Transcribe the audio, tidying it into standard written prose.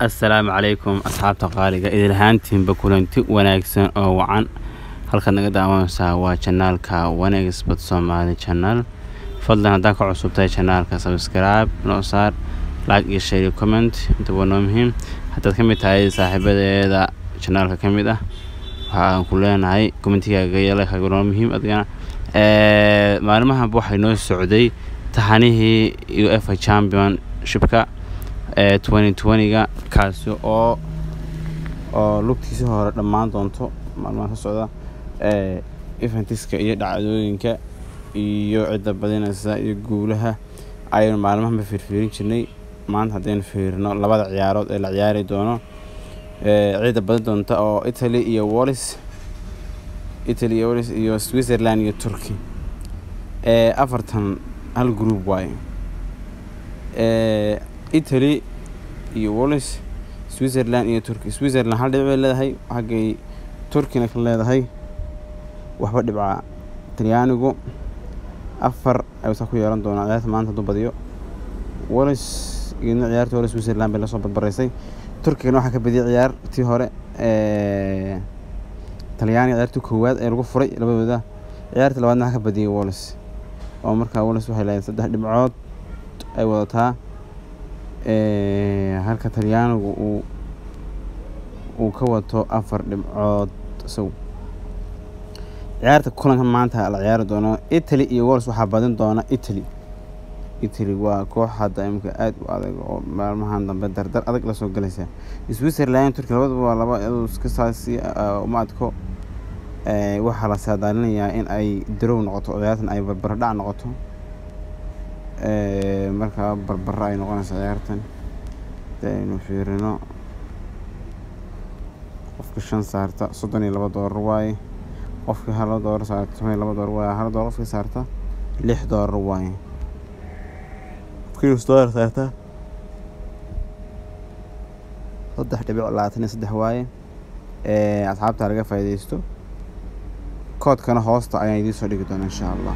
السلام عليكم أصحاب تقاليق إذا هانتين بكولنتي وناكسن أو وعن halka naga daawanaysa waa channelka Wanaagis Bad Somali channel fadlan hadaa ka cusubtay channelka subscribe noo saar like iyo share comment inta waa muhiim hadaa kamid tahay saaxiibadeeda channelka kamid ah waxaan ku leenahay commentiga yeelay xagaa muhiim adagana maalmaha waxay noo socday taxanihii UEFA Championship-ka 2020 kaasi oo lugtiisa hore dhamaan doonto maalmaha socda eventiska iyo dhacdooyinka iyo cid badinaysa iyo guulaha ayaan maalmaha fiirfiirin jirnay maanta hadeen fiirno labada ciyaarood ee la ciyaari doono cid badan doonta oo Italy iyo Wales iyo Switzerland iyo Turkey afartan hal group way Italy iyo Wales Switzerland iyo Turkey Switzerland hal dhibic leedahay xagay Turkeyna ka leedahay waxba dhibca Talyaanigu afar ay soo ku yeelan doonaan ciyaarta maanta dubadiyo Wales iyo ciyaarta Wales Switzerland bay la soo badbareysay Turkeyna waxa ka badiyay ciyaartii hore Talyaaniga ciyaartu koowaad ee lagu furay labadooda ciyaarta labaadna waxa ka badiyay Wales oo markaa Wales waxay leedahay 3 dhibcood ay wadataa halka Talyaanigu uu ka wato 4 dhibcood soo ciyaarta kulanka maanta la ciyaari doono Italy iyo Wales waxa badan doona Italy waa koox hadda imka aad u adag oo maalmahan dambe dardar adag la soo galaysa Switzerland Turkey labadaba waa laba iska saasi uma adko waxa la saadaalinayaa in ay draw noqoto ciyaartan ay barbar dhac noqoto marka barbar ay noqonayso ciyaartan aynu fiirino qofka 5 saarta $32 waaye qofka $1 saarta $2 waaye $1 qofka saarta $6 waaye $1 saarta $3.23 waaye asxaabta laga faa'iideysto koodkana hoosta ayaan idin soo dhigi doonaa insha Allah